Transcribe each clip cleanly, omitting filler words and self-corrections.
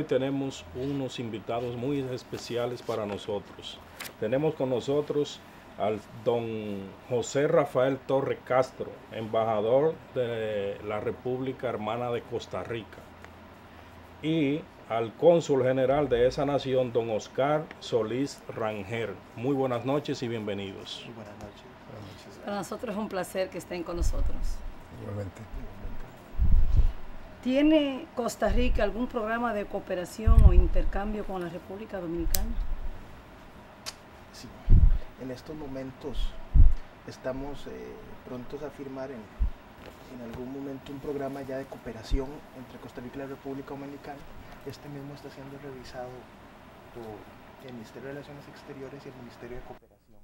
hoy tenemos unos invitados muy especiales para nosotros. Tenemos con nosotros al don José Rafael Torres Castro, embajador de la República Hermana de Costa Rica, y al cónsul general de esa nación, don Oscar Solís Rangel. Muy buenas noches y bienvenidos. Muy buenas noches. Para nosotros es un placer que estén con nosotros. Igualmente. ¿Tiene Costa Rica algún programa de cooperación o intercambio con la República Dominicana? Sí, en estos momentos estamos prontos a firmar en algún momento un programa ya de cooperación entre Costa Rica y la República Dominicana. Este mismo está siendo revisado por el Ministerio de Relaciones Exteriores y el Ministerio de Cooperación.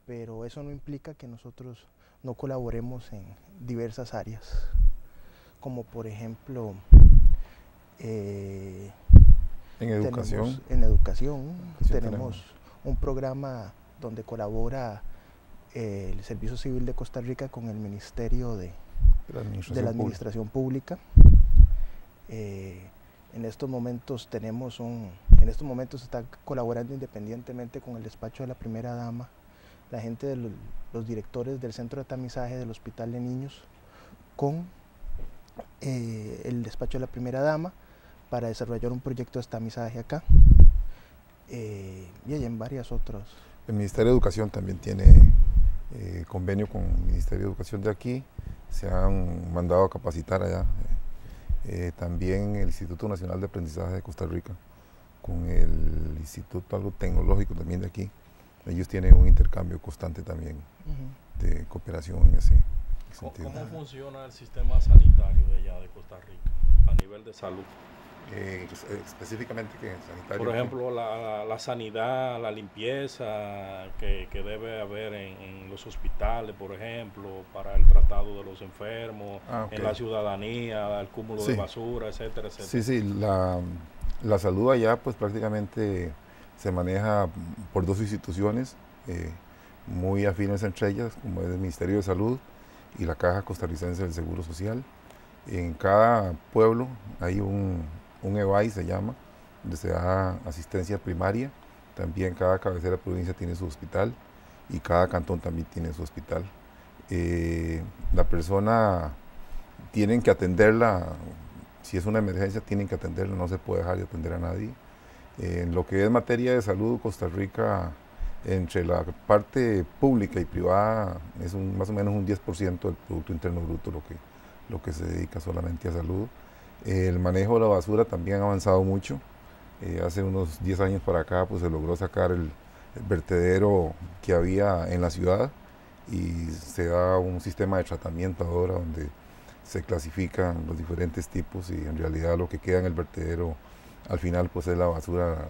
Pero eso no implica que nosotros no colaboremos en diversas áreas, como por ejemplo en educación. Tenemos un programa donde colabora el Servicio Civil de Costa Rica con el Ministerio de la Administración Pública. En estos momentos está colaborando independientemente con el despacho de la primera dama, la gente de los directores del centro de tamizaje del Hospital de Niños, con el despacho de la primera dama para desarrollar un proyecto de tamizaje acá, y hay en varias otras. El Ministerio de Educación también tiene convenio con el Ministerio de Educación de aquí, se han mandado a capacitar allá. También el Instituto Nacional de Aprendizaje de Costa Rica, con el Instituto algo tecnológico también de aquí, ellos tienen un intercambio constante también de cooperación en ese sentido. ¿Cómo funciona el sistema sanitario de allá de Costa Rica a nivel de salud? Específicamente que sanitario. Por ejemplo, la sanidad, la limpieza que debe haber en los hospitales, por ejemplo, para el tratado de los enfermos, en la ciudadanía, el cúmulo de basura, etcétera, etcétera. Sí, la salud allá pues prácticamente se maneja por dos instituciones muy afines entre ellas, como es el Ministerio de Salud y la Caja Costarricense del Seguro Social. En cada pueblo hay un EVAI, se llama, donde se da asistencia primaria. También cada cabecera de provincia tiene su hospital y cada cantón también tiene su hospital. La persona tienen que atenderla, si es una emergencia tienen que atenderla, no se puede dejar de atender a nadie. En lo que es materia de salud, Costa Rica, entre la parte pública y privada, es más o menos un 10% del Producto Interno Bruto lo que se dedica solamente a salud. El manejo de la basura también ha avanzado mucho. Hace unos 10 años para acá pues se logró sacar el vertedero que había en la ciudad y se da un sistema de tratamiento ahora donde se clasifican los diferentes tipos y en realidad lo que queda en el vertedero al final pues es la basura,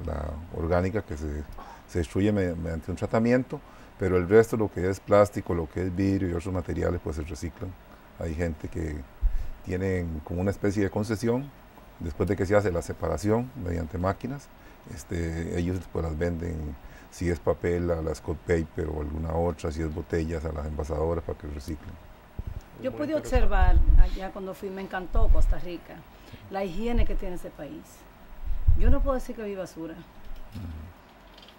la orgánica que se destruye mediante un tratamiento, pero el resto, lo que es plástico, lo que es vidrio y otros materiales, pues se reciclan. Hay gente que tienen como una especie de concesión, después de que se hace la separación mediante máquinas, ellos pues las venden, si es papel a la Scott Paper o alguna otra, si es botellas a las envasadoras para que reciclen. Yo pude observar allá cuando fui, me encantó Costa Rica, la higiene que tiene ese país. Yo no puedo decir que vi basura.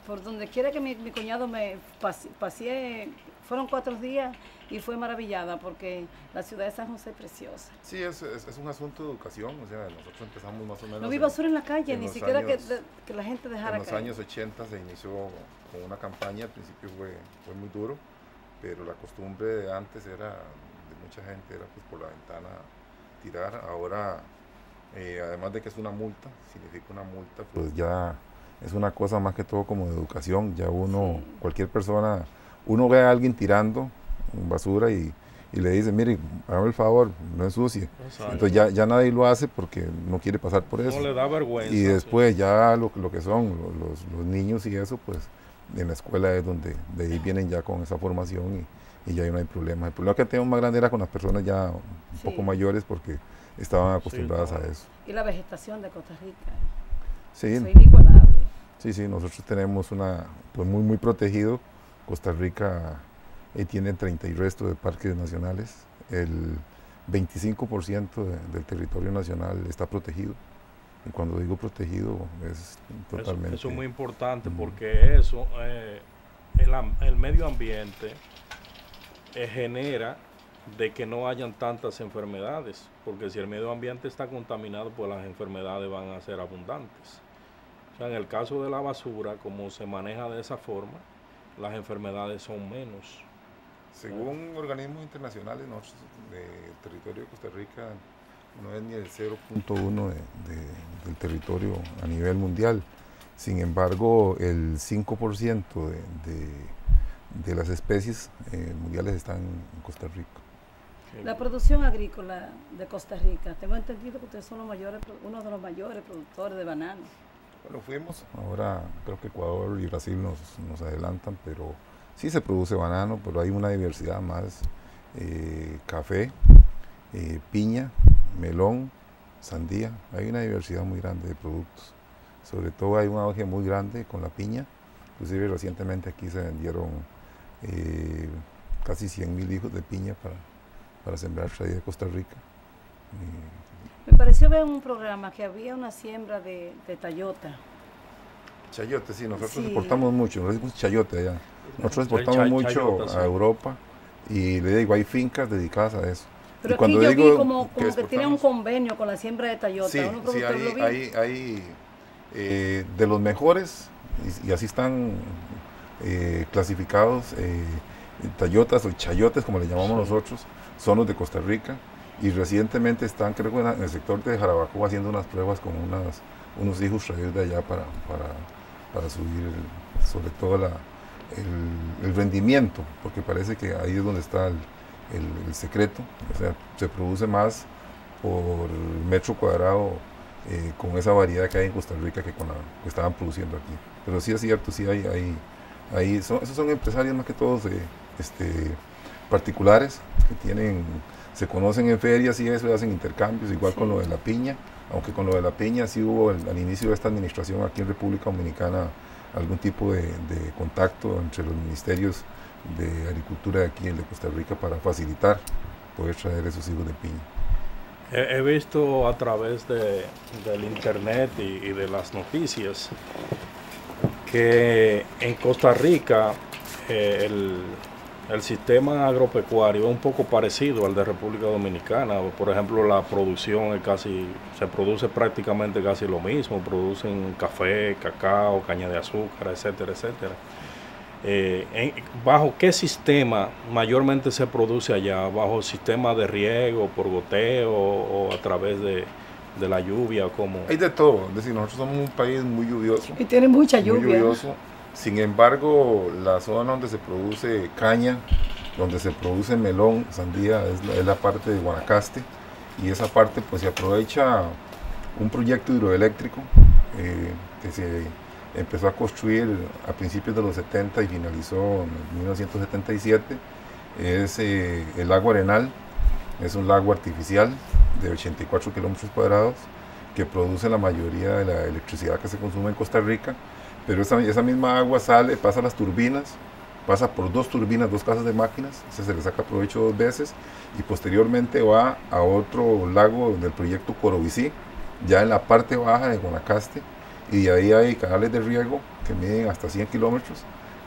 Por donde quiera que mi cuñado me paseé, fueron 4 días y fue maravillada porque la ciudad de San José es preciosa. Sí, es un asunto de educación, o sea, nosotros empezamos más o menos... No vi basura en la calle, ni siquiera que la gente dejara caer. En los años 80 se inició con una campaña, al principio fue muy duro, pero la costumbre de antes era, de mucha gente, era pues por la ventana tirar. Ahora, además de que es una multa, significa una multa, pues ya... Es una cosa más que todo como de educación, ya cualquier persona, uno ve a alguien tirando basura y le dice, mire, hágame el favor, no ensucie. Exacto. Entonces ya nadie lo hace porque no quiere pasar por eso. No le da vergüenza. Y después ya lo que son los niños y eso, pues en la escuela es donde de ahí vienen ya con esa formación y ya no hay problema. El problema que tenemos más grande era con las personas ya un poco mayores porque estaban acostumbradas a eso. Y la vegetación de Costa Rica. Sí. Es inigualable. Sí, nosotros tenemos pues muy protegido. Costa Rica tiene 30 y resto de parques nacionales. El 25% del territorio nacional está protegido. Y cuando digo protegido es totalmente... Eso es muy importante porque eso, el medio ambiente genera de que no hayan tantas enfermedades, porque si el medio ambiente está contaminado, pues las enfermedades van a ser abundantes. O sea, en el caso de la basura, como se maneja de esa forma, las enfermedades son menos. Según organismos internacionales, nosotros, del territorio de Costa Rica, no es ni el 0.1 del territorio a nivel mundial. Sin embargo, el 5% de las especies mundiales están en Costa Rica. La producción agrícola de Costa Rica, tengo entendido que ustedes son uno de los mayores productores de banano. Bueno, fuimos, ahora creo que Ecuador y Brasil nos adelantan, pero sí se produce banano, pero hay una diversidad más, café, piña, melón, sandía, hay una diversidad muy grande de productos. Sobre todo hay un auge muy grande con la piña, inclusive recientemente aquí se vendieron casi 100.000 hijos de piña para sembrar traída de Costa Rica. Me pareció ver en un programa que había una siembra de tayota. Chayote, sí, nosotros Sí. exportamos mucho, nosotros decimos chayote allá. Nosotros exportamos mucho chayota, sí. a Europa y le digo, hay fincas dedicadas a eso. Pero Y cuando aquí yo digo vi como que tiene un exportamos, convenio con la siembra de tayota. sí, ¿Uno sí, productor lo vi? hay de los mejores, y así están clasificados, tayotas o chayotes, como le llamamos Sí. nosotros, son los de Costa Rica, y recientemente están, creo que en el sector de Jarabacoa, haciendo unas pruebas con unos hijos traídos de allá para subir, sobre todo el rendimiento, porque parece que ahí es donde está el secreto. O sea, se produce más por metro cuadrado con esa variedad que hay en Costa Rica que con la que estaban produciendo aquí. Pero sí es cierto, sí esos son empresarios más que todos particulares que se conocen en ferias y eso, y hacen intercambios, igual Sí. con lo de la piña, aunque con lo de la piña sí hubo al inicio de esta administración aquí en República Dominicana algún tipo de contacto entre los ministerios de agricultura de aquí, el de Costa Rica, para facilitar poder traer esos higos de piña. He visto a través del internet y de las noticias que en Costa Rica el sistema agropecuario es un poco parecido al de República Dominicana. Por ejemplo, la producción se produce prácticamente casi lo mismo. Producen café, cacao, caña de azúcar, etcétera, etcétera. ¿Bajo qué sistema mayormente se produce allá? ¿Bajo sistema de riego, por goteo o a través de la lluvia? ¿Cómo? Hay de todo, es decir, nosotros somos un país muy lluvioso. Y tiene mucha Muy lluvia. lluvioso. Sin embargo, la zona donde se produce caña, donde se produce melón, sandía, es la parte de Guanacaste, y esa parte pues se aprovecha un proyecto hidroeléctrico que se empezó a construir a principios de los 70 y finalizó en 1977. Es el lago Arenal, es un lago artificial de 84 kilómetros cuadrados que produce la mayoría de la electricidad que se consume en Costa Rica. Pero esa misma agua sale, pasa a las turbinas, pasa por dos turbinas, dos casas de máquinas, se le saca provecho 2 veces y posteriormente va a otro lago del proyecto Corobicí, ya en la parte baja de Guanacaste, y de ahí hay canales de riego que miden hasta 100 kilómetros,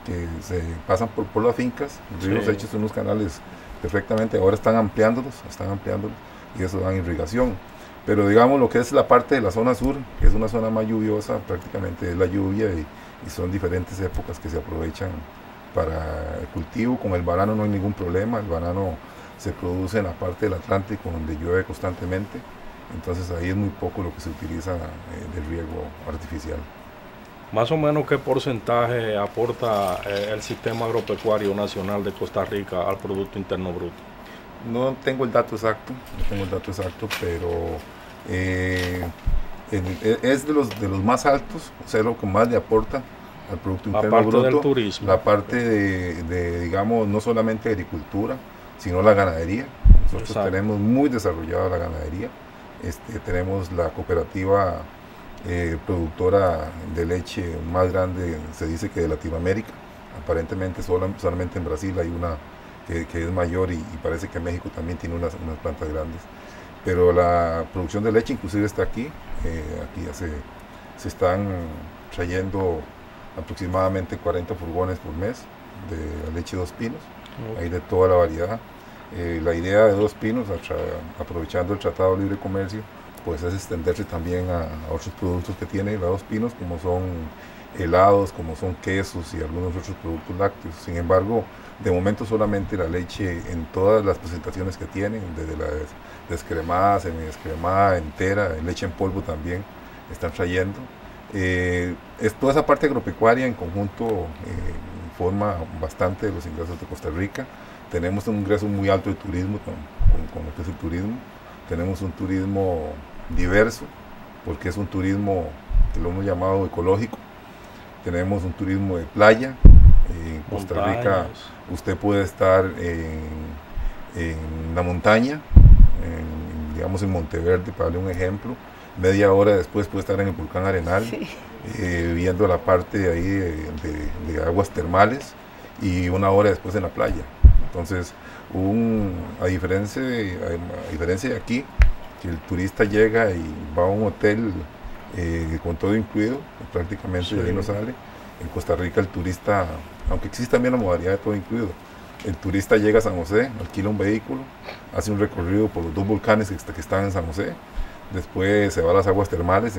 que se pasan por las fincas, ríos Sí. hechos unos canales perfectamente, ahora están ampliándolos y eso dan irrigación. Pero digamos lo que es la parte de la zona sur, que es una zona más lluviosa, prácticamente es la lluvia y son diferentes épocas que se aprovechan para el cultivo. Con el banano no hay ningún problema, el banano se produce en la parte del Atlántico donde llueve constantemente, entonces ahí es muy poco lo que se utiliza de riego artificial. Más o menos, ¿qué porcentaje aporta el sistema agropecuario nacional de Costa Rica al Producto Interno Bruto? No tengo el dato exacto, pero es de los más altos, o sea, lo que más le aporta al Producto Interno Aparte Bruto. del turismo. La parte de, digamos, no solamente agricultura, sino la ganadería. Nosotros Exacto. tenemos muy desarrollada la ganadería. Tenemos la cooperativa productora de leche más grande, se dice que de Latinoamérica. Aparentemente solamente en Brasil hay una que es mayor y parece que México también tiene unas plantas grandes. pero la producción de leche inclusive está aquí. Aquí ya se están trayendo aproximadamente 40 furgones por mes de la leche Dos Pinos. Hay de toda la variedad. La idea de Dos Pinos, aprovechando el Tratado de Libre Comercio, pues es extenderse también a otros productos que tiene la Dos Pinos, como son helados, como son quesos y algunos otros productos lácteos. Sin embargo, de momento solamente la leche en todas las presentaciones que tienen, desde la descremada, semidescremada, entera, leche en polvo también están trayendo. Es toda esa parte agropecuaria en conjunto forma bastante de los ingresos de Costa Rica. Tenemos un ingreso muy alto de turismo con lo que es el turismo. Tenemos un turismo diverso, porque es un turismo que lo hemos llamado ecológico. Tenemos un turismo de playa. En Costa Rica usted puede estar en la montaña, digamos en Monteverde, para darle un ejemplo. Media hora después puede estar en el volcán Arenal, sí, viendo la parte de ahí de aguas termales, y una hora después en la playa. Entonces, a diferencia de aquí, que el turista llega y va a un hotel con todo incluido, prácticamente de ahí no sale. En Costa Rica el turista, aunque existe también la modalidad de todo incluido, el turista llega a San José, alquila un vehículo, hace un recorrido por los 2 volcanes que están en San José, después se va a las aguas termales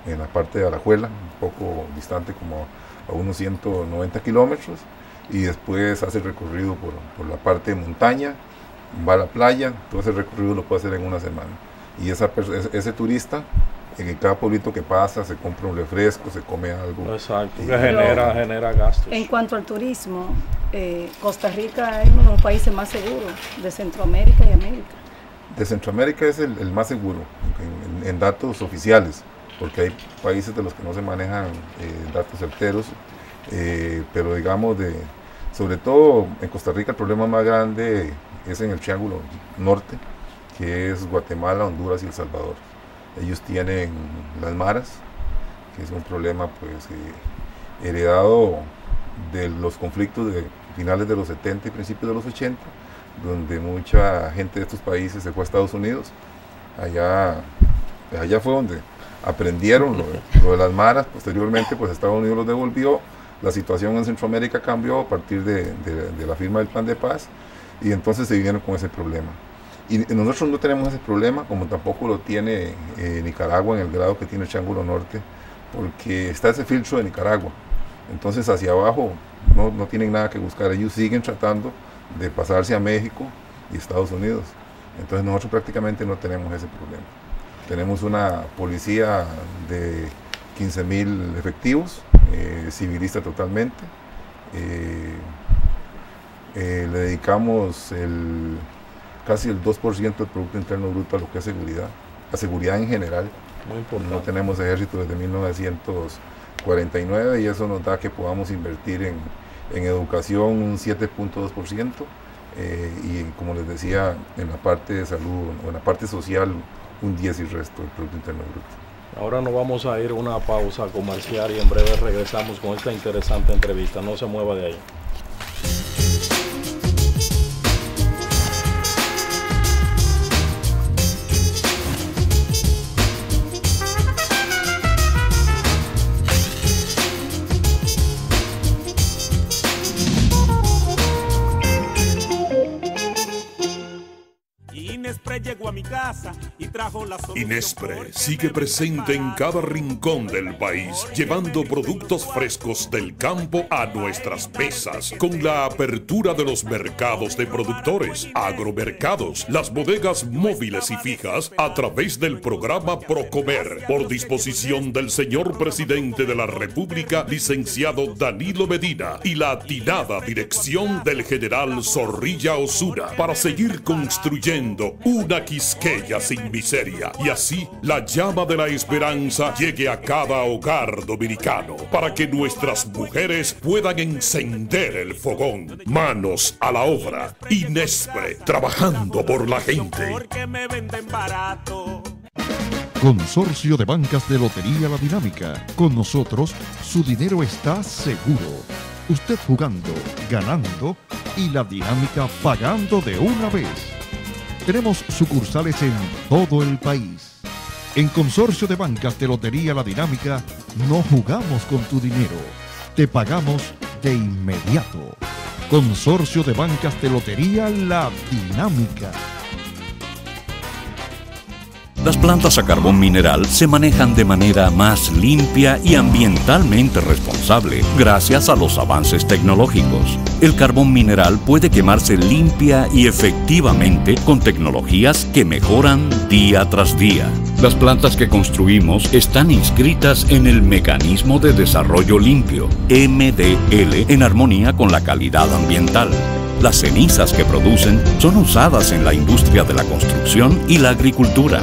en la parte de Alajuela, un poco distante, como a unos 190 kilómetros, y después hace el recorrido por la parte de montaña, va a la playa. Todo ese recorrido lo puede hacer en una semana. Y ese turista, en cada pueblito que pasa, se compra un refresco, se come algo. Exacto, que genera gastos. En cuanto al turismo, Costa Rica es uno de los países más seguros de Centroamérica y América. De Centroamérica es el más seguro, en datos oficiales, porque hay países de los que no se manejan datos certeros, pero digamos, sobre todo en Costa Rica el problema más grande es en el Triángulo Norte, que es Guatemala, Honduras y El Salvador. Ellos tienen las maras, que es un problema pues heredado de los conflictos de finales de los 70 y principios de los 80, donde mucha gente de estos países se fue a Estados Unidos. Allá fue donde aprendieron lo de las maras. Posteriormente pues Estados Unidos los devolvió. La situación en Centroamérica cambió a partir de la firma del Plan de Paz, y entonces se vinieron con ese problema. Y nosotros no tenemos ese problema, como tampoco lo tiene Nicaragua en el grado que tiene el Triángulo Norte, porque está ese filtro de Nicaragua. Entonces hacia abajo no tienen nada que buscar. Ellos siguen tratando de pasarse a México y Estados Unidos. Entonces nosotros prácticamente no tenemos ese problema. Tenemos una policía de 15,000 efectivos, civilista totalmente. Le dedicamos casi el 2% del Producto Interno Bruto a lo que es seguridad, a seguridad en general. Muy importante. No tenemos ejército desde 1949, y eso nos da que podamos invertir en educación un 7.2%, y como les decía, en la parte de salud o en la parte social un 10 y resto del Producto Interno Bruto. Ahora nos vamos a ir a una pausa comercial y en breve regresamos con esta interesante entrevista. No se mueva de ahí. Llegó a mi casa y trajo la solución. Inespre sigue presente en cada rincón del país, llevando productos frescos del campo a nuestras mesas, con la apertura de los mercados de productores, agromercados, las bodegas móviles y fijas, a través del programa Procomer, por disposición del señor presidente de la República, licenciado Danilo Medina, y la atinada dirección del general Zorrilla Osuna, para seguir construyendo una Quisqueya sin miseria, y así la llama de la esperanza llegue a cada hogar dominicano, para que nuestras mujeres puedan encender el fogón. Manos a la obra. Inespre, trabajando por la gente. Porque me venden barato. Consorcio de Bancas de Lotería La Dinámica. Con nosotros, su dinero está seguro. Usted jugando, ganando, y La Dinámica pagando de una vez. Tenemos sucursales en todo el país. En Consorcio de Bancas de Lotería La Dinámica, no jugamos con tu dinero, te pagamos de inmediato. Consorcio de Bancas de Lotería La Dinámica. Las plantas a carbón mineral se manejan de manera más limpia y ambientalmente responsable gracias a los avances tecnológicos. El carbón mineral puede quemarse limpia y efectivamente con tecnologías que mejoran día tras día. Las plantas que construimos están inscritas en el Mecanismo de Desarrollo Limpio, MDL, en armonía con la calidad ambiental. Las cenizas que producen son usadas en la industria de la construcción y la agricultura.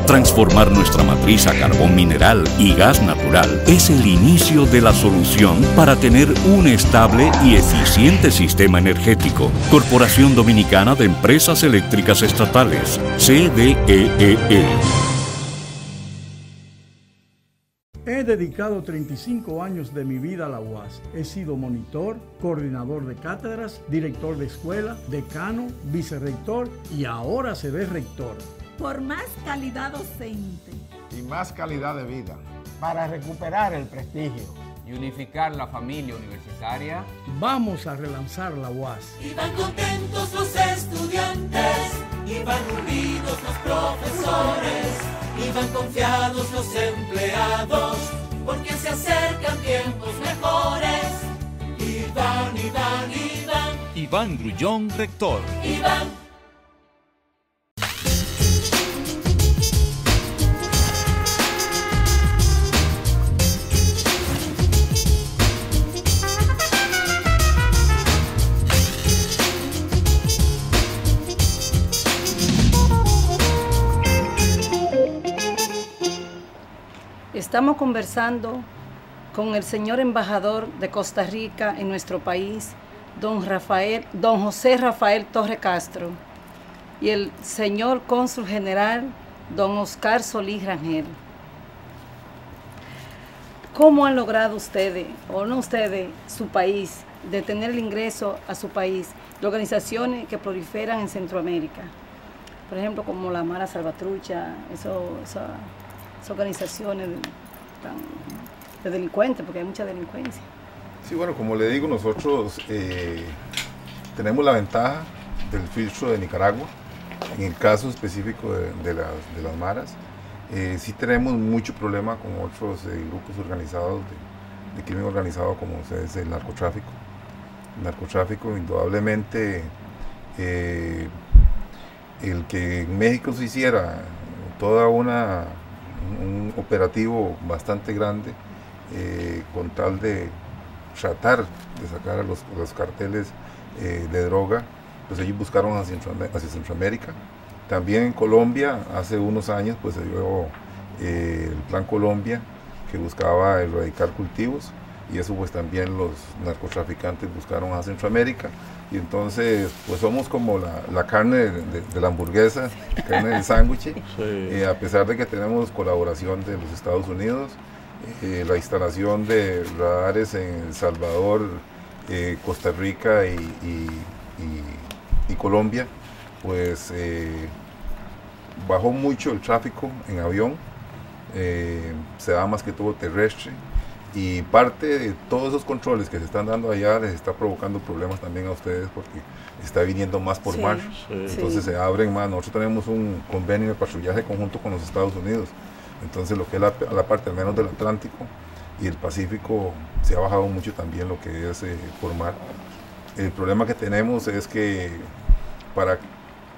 Transformar nuestra matriz a carbón mineral y gas natural es el inicio de la solución para tener un estable y eficiente sistema energético. Corporación Dominicana de Empresas Eléctricas Estatales, CDEE. He dedicado 35 años de mi vida a la UAS. He sido monitor, coordinador de cátedras, director de escuela, decano, vicerrector y ahora seré rector. Por más calidad docente y más calidad de vida. Para recuperar el prestigio y unificar la familia universitaria. Vamos a relanzar la UAS. Iban contentos los estudiantes, iban unidos los profesores, iban confiados los empleados, porque se acercan tiempos mejores. Iván. Iván Grullón, rector. Iván. Estamos conversando con el señor embajador de Costa Rica en nuestro país, don José Rafael Torre Castro, y el señor cónsul general, don Oscar Solís Rangel. ¿Cómo han logrado ustedes, o no ustedes, su país, de tener el ingreso a su país de organizaciones que proliferan en Centroamérica? Por ejemplo, como la Mara Salvatrucha, esas organizaciones de delincuentes, porque hay mucha delincuencia. Sí, bueno, como le digo, nosotros tenemos la ventaja del filtro de Nicaragua. En el caso específico de las maras, sí tenemos mucho problema con otros grupos organizados de crimen organizado, como es el narcotráfico. El narcotráfico, indudablemente, el que en México se hiciera toda un operativo bastante grande con tal de tratar de sacar a los carteles de droga, pues ellos buscaron hacia Centroamérica. También en Colombia, hace unos años, pues se dio el Plan Colombia, que buscaba erradicar cultivos, y eso pues también los narcotraficantes buscaron a Centroamérica. Y entonces pues somos como la carne de la hamburguesa, carne del sándwich, sí. A pesar de que tenemos colaboración de los Estados Unidos, la instalación de radares en El Salvador, Costa Rica y Colombia, pues bajó mucho el tráfico en avión, se da más que todo terrestre. Y parte de todos esos controles que se están dando allá les está provocando problemas también a ustedes, porque está viniendo más por mar. Entonces se abren más. Nosotros tenemos un convenio de patrullaje conjunto con los Estados Unidos. Entonces lo que es la parte al menos del Atlántico y el Pacífico se ha bajado mucho también lo que es por mar. El problema que tenemos es que para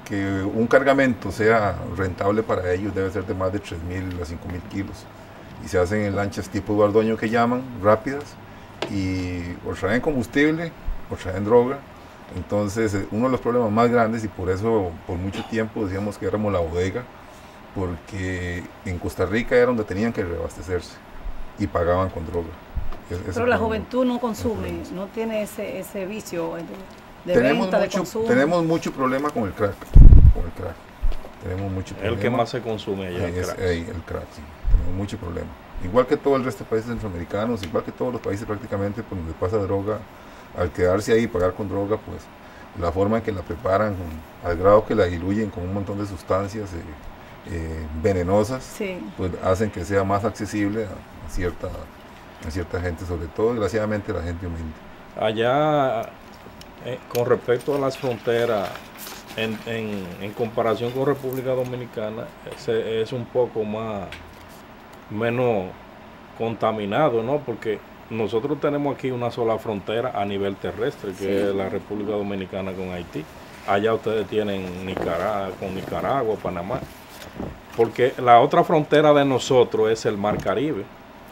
que un cargamento sea rentable para ellos debe ser de más de 3.000 a 5.000 kilos. Y se hacen en lanchas tipo Eduardo Dueño, que llaman, rápidas, y o traen combustible o traen droga. Entonces uno de los problemas más grandes, y por eso por mucho tiempo decíamos que éramos la bodega, porque en Costa Rica era donde tenían que reabastecerse y pagaban con droga. Pero la juventud no consume, no tiene ese vicio de venta, de consumo. Tenemos mucho problema con el crack. Tenemos mucho problema. El que más se consume allá es el crack, sí. Tenemos mucho problema. Igual que todo el resto de países centroamericanos, igual que todos los países prácticamente por donde pasa droga, al quedarse ahí y pagar con droga, pues la forma en que la preparan, al grado que la diluyen con un montón de sustancias venenosas, Sí. pues hacen que sea más accesible a cierta gente, sobre todo desgraciadamente la gente humilde. Allá, con respecto a las fronteras, en comparación con República Dominicana, es un poco menos contaminado, ¿no? Porque nosotros tenemos aquí una sola frontera a nivel terrestre, que Sí. es la República Dominicana con Haití. Allá ustedes tienen con Nicaragua, Panamá. Porque la otra frontera de nosotros es el Mar Caribe,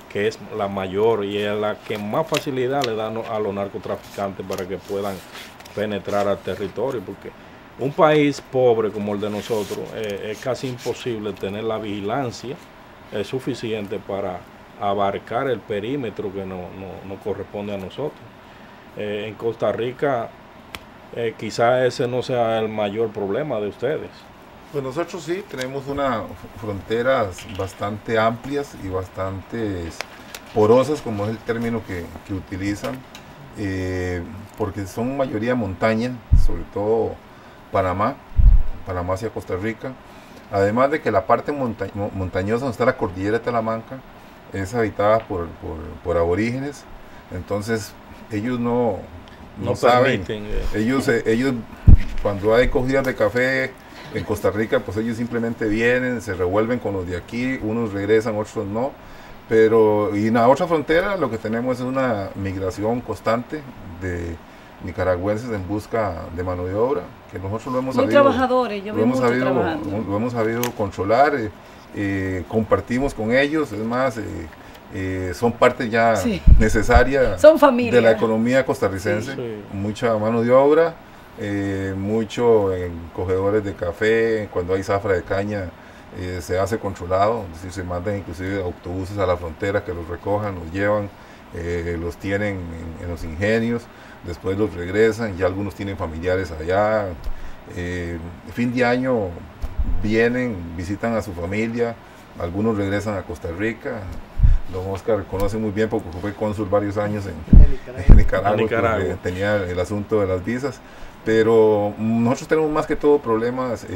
que es la mayor y es la que más facilidad le da a los narcotraficantes para que puedan penetrar al territorio, porque un país pobre como el de nosotros es casi imposible tener la vigilancia suficiente para abarcar el perímetro que no corresponde a nosotros. En Costa Rica quizá ese no sea el mayor problema de ustedes. Pues nosotros sí tenemos unas fronteras bastante amplias y bastante porosas, como es el término que utilizan, porque son mayoría montaña, sobre todo Panamá hacia Costa Rica. Además de que la parte montañosa donde está la cordillera de Talamanca es habitada por aborígenes, entonces ellos no saben, permiten, ellos cuando hay cogidas de café en Costa Rica, pues ellos simplemente vienen, se revuelven con los de aquí, unos regresan, otros no, y en la otra frontera lo que tenemos es una migración constante de nicaragüenses en busca de mano de obra, que nosotros lo hemos Muy sabido, trabajadores, yo vi mucho trabajando. lo hemos sabido controlar, compartimos con ellos, es más, son parte ya Sí. necesaria Son familia. de la economía costarricense, Sí, sí. mucha mano de obra, mucho en cogedores de café, cuando hay zafra de caña se hace controlado, es decir, se mandan inclusive autobuses a la frontera que los recojan, los llevan, los tienen en los ingenios, después los regresan, ya algunos tienen familiares allá, fin de año vienen, visitan a su familia, algunos regresan a Costa Rica. Don Oscar conoce muy bien porque fue cónsul varios años en Nicaragua, porque tenía el asunto de las visas, pero nosotros tenemos más que todo problemas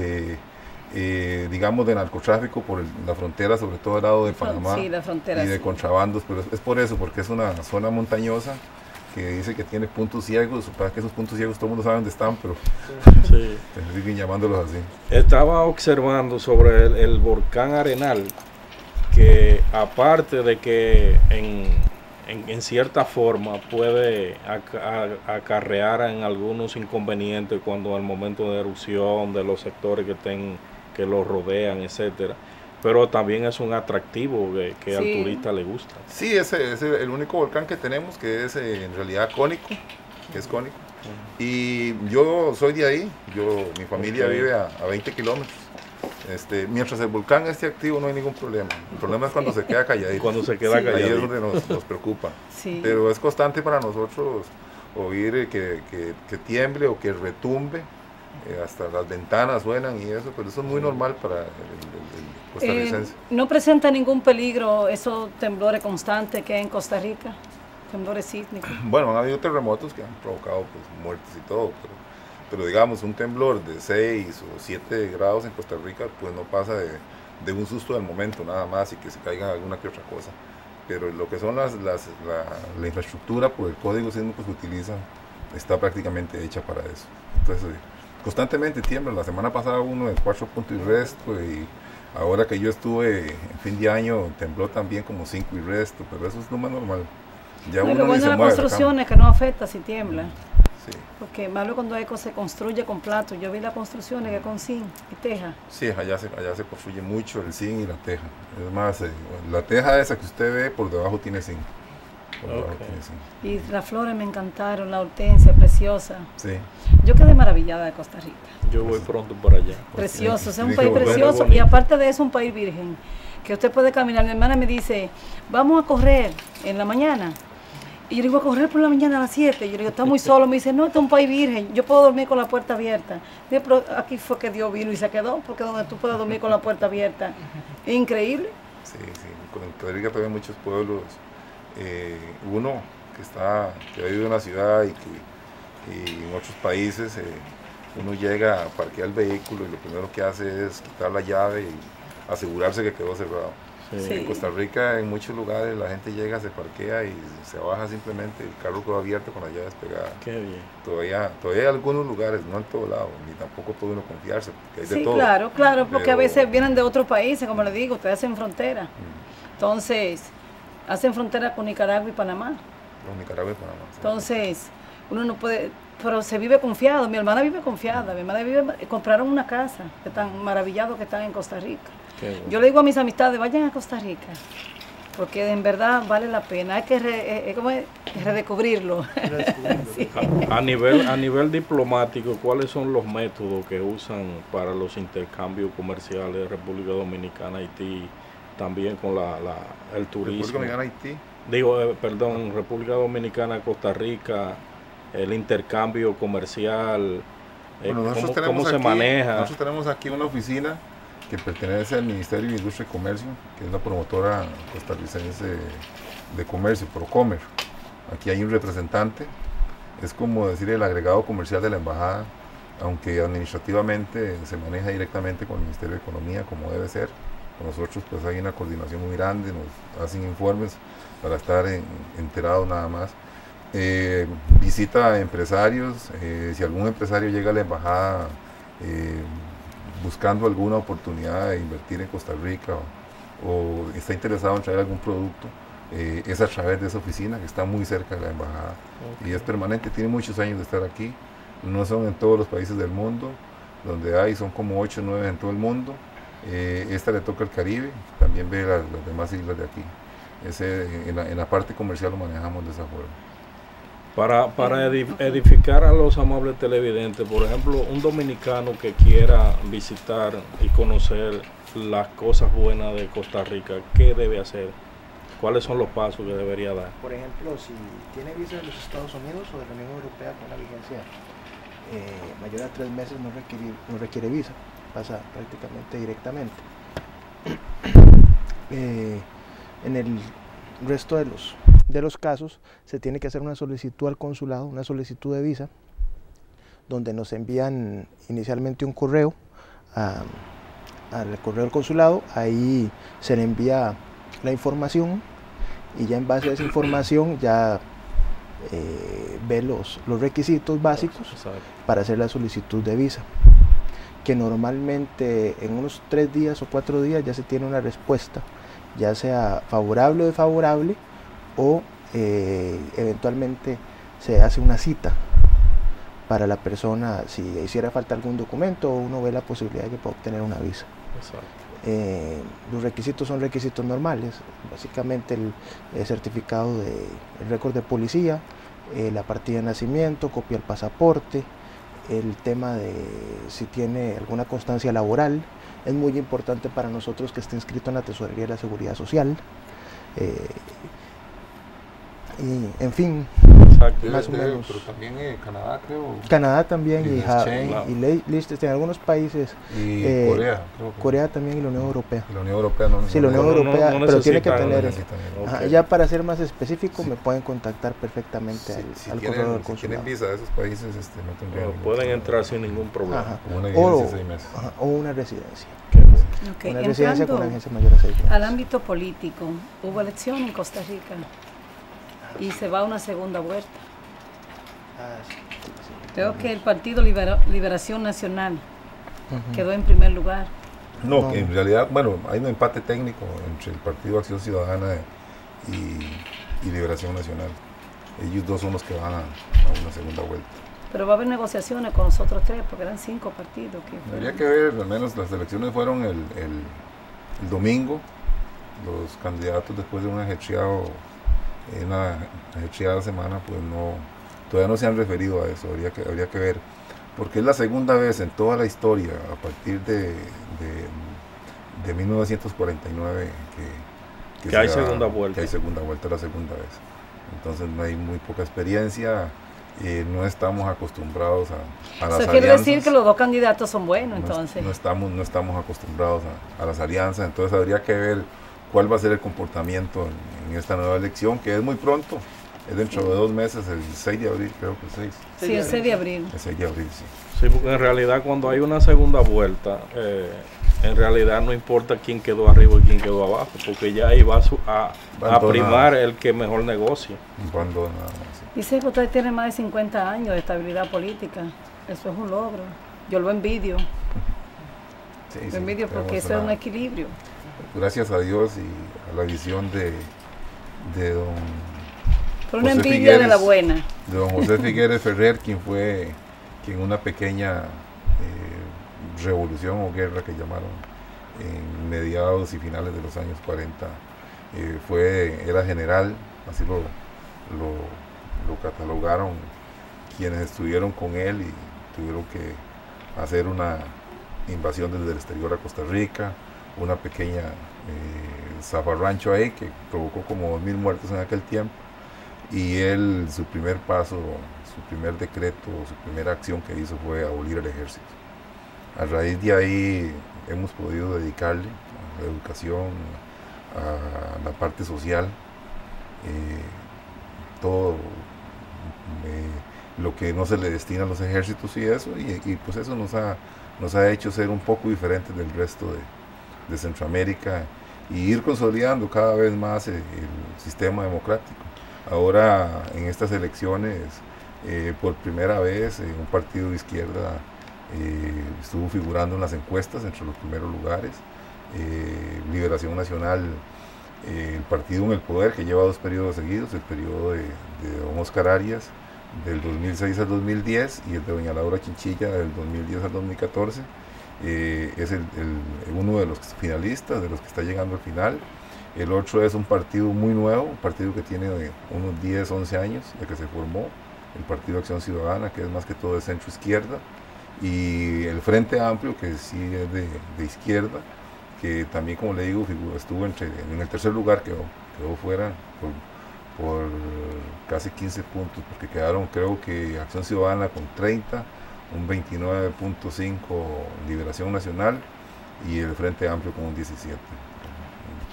digamos de narcotráfico por la frontera, sobre todo al lado de Panamá, Sí, la frontera, y de sí. contrabandos, pero es por eso, porque es una zona montañosa que dice que tiene puntos ciegos, para que esos puntos ciegos todo el mundo sabe dónde están, pero Sí. siguen llamándolos así. Estaba observando sobre el volcán Arenal, que aparte de que en cierta forma puede acarrear en algunos inconvenientes cuando al momento de erupción de los sectores que lo rodean, etcétera, pero también es un atractivo que al Sí. turista le gusta. Sí, ese es el único volcán que tenemos que es en realidad cónico, que es cónico. Y yo soy de ahí, mi familia Ok. vive a 20 kilómetros. Mientras el volcán esté activo no hay ningún problema. El problema es cuando se queda calladito. Cuando se queda Sí. Ahí calladito. es donde nos preocupa. Sí. Pero es constante para nosotros oír que tiemble o que retumbe. Hasta las ventanas suenan y eso, pero eso es muy normal para el costarricense. ¿No presenta ningún peligro esos temblores constantes que hay en Costa Rica? Temblores sísmicos. Bueno, han habido terremotos que han provocado pues, muertes y todo, pero digamos un temblor de 6 o 7 grados en Costa Rica pues no pasa de un susto del momento nada más y que se caiga alguna que otra cosa. Pero lo que son la infraestructura por el código sísmico que se utiliza está prácticamente hecha para eso. Entonces constantemente tiembla. La semana pasada uno de 4 puntos y resto, y ahora que yo estuve en fin de año tembló también como 5 y resto, pero eso es lo más normal. Ya No, uno lo ni bueno se de la mueve de la construcción cama. es que no afecta si tiembla. Sí. Porque malo cuando hay cosas se construye con plato. Yo vi las construcciones que con zinc y teja. Sí, allá se construye mucho el zinc y la teja. Es más, la teja esa que usted ve por debajo tiene zinc. Por debajo tiene zinc. Y las flores me encantaron, la hortensia preciosa. Sí. Yo quedé maravillada de Costa Rica. Yo voy pronto para allá. Precioso, es un Tiene país que volver. precioso Bonito. y aparte de eso un país virgen, que usted puede caminar. Mi hermana me dice, vamos a correr en la mañana. Y yo digo, a correr por la mañana a las 7. Y yo digo, está muy solo. Me dice, no, este es un país virgen, yo puedo dormir con la puerta abierta. Digo, pero aquí fue que Dios vino y se quedó, porque donde tú puedes dormir con la puerta abierta. Es increíble. Sí, sí. En Costa Rica todavía hay muchos pueblos. Uno que ha vivido en la ciudad y que Y en otros países uno llega, parquea el vehículo y lo primero que hace es quitar la llave y asegurarse que quedó cerrado. Sí. En Costa Rica, en muchos lugares, la gente llega, se parquea y se baja simplemente, el carro quedó abierto con la llave despegada. Qué bien. Todavía hay algunos lugares, no en todo lado, ni tampoco puede uno confiarse, porque hay de todo. Claro, porque a veces vienen de otros países, como le digo, ustedes hacen frontera. Entonces, hacen frontera con Nicaragua y Panamá. Con Nicaragua y Panamá. Sí. Entonces, uno no puede, pero se vive confiado. Mi hermana vive confiada, mi hermana compraron una casa, que están maravillados que están en Costa Rica. Bueno. Yo le digo a mis amistades, vayan a Costa Rica, porque en verdad vale la pena, hay que redescubrirlo. Sí. A nivel diplomático, ¿cuáles son los métodos que usan para los intercambios comerciales de República Dominicana, Haití, también con el turismo? República Dominicana, Haití. Digo, República Dominicana, Costa Rica, el intercambio comercial, bueno, ¿cómo se maneja? Nosotros tenemos aquí una oficina que pertenece al Ministerio de Industria y Comercio, que es la promotora costarricense de comercio, Procomer. Aquí hay un representante, es como decir el agregado comercial de la embajada, aunque administrativamente se maneja directamente con el Ministerio de Economía, como debe ser. Con nosotros pues hay una coordinación muy grande, nos hacen informes para estar enterados nada más. Visita a empresarios, si algún empresario llega a la embajada buscando alguna oportunidad de invertir en Costa Rica o está interesado en traer algún producto, es a través de esa oficina que está muy cerca de la embajada. Okay. Y es permanente, tiene muchos años de estar aquí, no son en todos los países del mundo, donde hay son como 8 o 9 en todo el mundo. Esta le toca al Caribe, también ve las demás islas de aquí. En la parte comercial lo manejamos de esa forma. Para edificar a los amables televidentes, por ejemplo, un dominicano que quiera visitar y conocer las cosas buenas de Costa Rica, ¿qué debe hacer? ¿Cuáles son los pasos que debería dar? Por ejemplo, si tiene visa de los Estados Unidos o de la Unión Europea con una vigencia mayor a 3 meses, no requiere visa, pasa prácticamente directamente. En el resto de los casos se tiene que hacer una solicitud al consulado, una solicitud de visa, donde nos envían inicialmente un correo al correo del consulado, ahí se le envía la información y ya en base a esa información ya ve los requisitos básicos para hacer la solicitud de visa, que normalmente en unos 3 días o 4 días ya se tiene una respuesta, ya sea favorable o desfavorable, o eventualmente se hace una cita para la persona si hiciera falta algún documento, o uno ve la posibilidad de que pueda obtener una visa. Los requisitos son requisitos normales, básicamente el certificado de el récord de policía, la partida de nacimiento, copia del pasaporte, el tema de si tiene alguna constancia laboral. Es muy importante para nosotros que esté inscrito en la Tesorería de la Seguridad Social. Y en fin, más o menos. Pero también Canadá, creo. Canadá también y Liechtenstein, en algunos países. Y Corea, creo que. Corea también y la Unión Europea. Y la Unión Europea no. Sí, la Unión Europea, no pero tiene que tener. Okay. Ya para ser más específico, me pueden contactar perfectamente al correo del consulado. Si tienen visa de esos países, no tendrían. Pueden entrar sin ningún problema. Como una vigencia de 6 meses. O una residencia. Okay. Una residencia con una vigencia mayor a 6 meses. Al ámbito político, hubo elección en Costa Rica y se va a una segunda vuelta. Creo que el Partido Liberación Nacional quedó en primer lugar. No, en realidad, bueno, hay un empate técnico entre el Partido Acción Ciudadana y Liberación Nacional. Ellos dos son los que van a una segunda vuelta. Pero va a haber negociaciones con los otros 3, porque eran 5 partidos. Habría que ver, al menos las elecciones fueron el domingo. Los candidatos, después de una ajetreada semana, pues todavía no se han referido a eso. Habría que ver, porque es la segunda vez en toda la historia, a partir de 1949, que hay segunda vuelta. Que hay segunda vuelta, la segunda vez. Entonces no hay muy poca experiencia. No estamos acostumbrados a las alianzas. Eso quiere decir que los 2 candidatos son buenos, entonces. No estamos acostumbrados a las alianzas, entonces habría que ver cuál va a ser el comportamiento en esta nueva elección, que es muy pronto. Es dentro de 2 meses, el 6 de abril, creo que el 6. Sí, el 6 de abril. El 6 de abril, sí. Sí, porque en realidad cuando hay una segunda vuelta, en realidad no importa quién quedó arriba y quién quedó abajo, porque ya ahí va a primar el que mejor negocie. Dice que usted tiene más de 50 años de estabilidad política. Eso es un logro. Yo lo envidio. Sí, lo envidio porque eso es un equilibrio. Gracias a Dios y a la visión de don Por una José envidia Figueres, de la buena. De don José Figueres Ferrer, quien una pequeña revolución o guerra que llamaron en mediados y finales de los años 40, era general, así lo catalogaron quienes estuvieron con él y tuvieron que hacer una invasión desde el exterior a Costa Rica, una pequeña zafarrancho ahí que provocó como 2000 muertos en aquel tiempo, y él, su primer paso, su primer decreto, su primera acción que hizo fue abolir el ejército. A raíz de ahí hemos podido dedicarle a la educación, a la parte social, todo lo que no se le destina a los ejércitos y eso, y pues eso nos ha hecho ser un poco diferentes del resto de Centroamérica y ir consolidando cada vez más el sistema democrático. Ahora en estas elecciones, por primera vez, un partido de izquierda estuvo figurando en las encuestas entre los primeros lugares. Liberación Nacional, el partido en el poder que lleva 2 periodos seguidos, el periodo de don Oscar Arias del 2006 al 2010 y el de doña Laura Chinchilla del 2010 al 2014, es uno de los finalistas, de los que está llegando al final. El otro es un partido muy nuevo, un partido que tiene unos 10, 11 años de que se formó, el Partido Acción Ciudadana, que es más que todo de centro izquierda, y el Frente Amplio, que sí es de izquierda, que también, como le digo, estuvo en el tercer lugar, quedó fuera por casi 15 puntos, porque quedaron, creo que Acción Ciudadana con 30, un 29.5 Liberación Nacional y el Frente Amplio con un 17.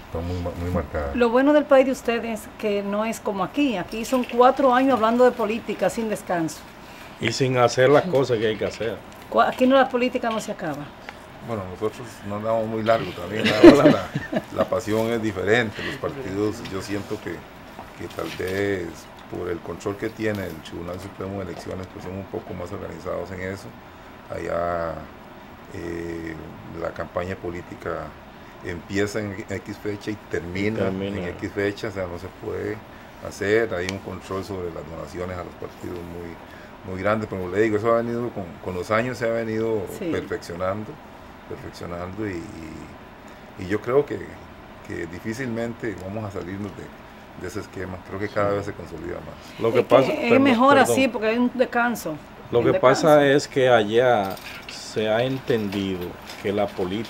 Está muy marcada. Lo bueno del país de ustedes es que no es como aquí son 4 años hablando de política sin descanso. Y sin hacer las cosas que hay que hacer. Aquí la política no se acaba. Bueno, nosotros no andamos muy largo también, ahora la pasión es diferente, los partidos, yo siento que tal vez por el control que tiene el Tribunal Supremo de Elecciones, pues son un poco más organizados en eso. Allá la campaña política empieza en X fecha y termina en X fecha, o sea, no se puede hacer, hay un control sobre las donaciones a los partidos muy grande, pero le digo, eso ha venido con los años, se ha venido perfeccionando y yo creo que difícilmente vamos a salirnos de ese esquema, creo que cada vez se consolida más. Lo que pasa, es mejor así porque hay un descanso. Lo que pasa es que allá se ha entendido que la política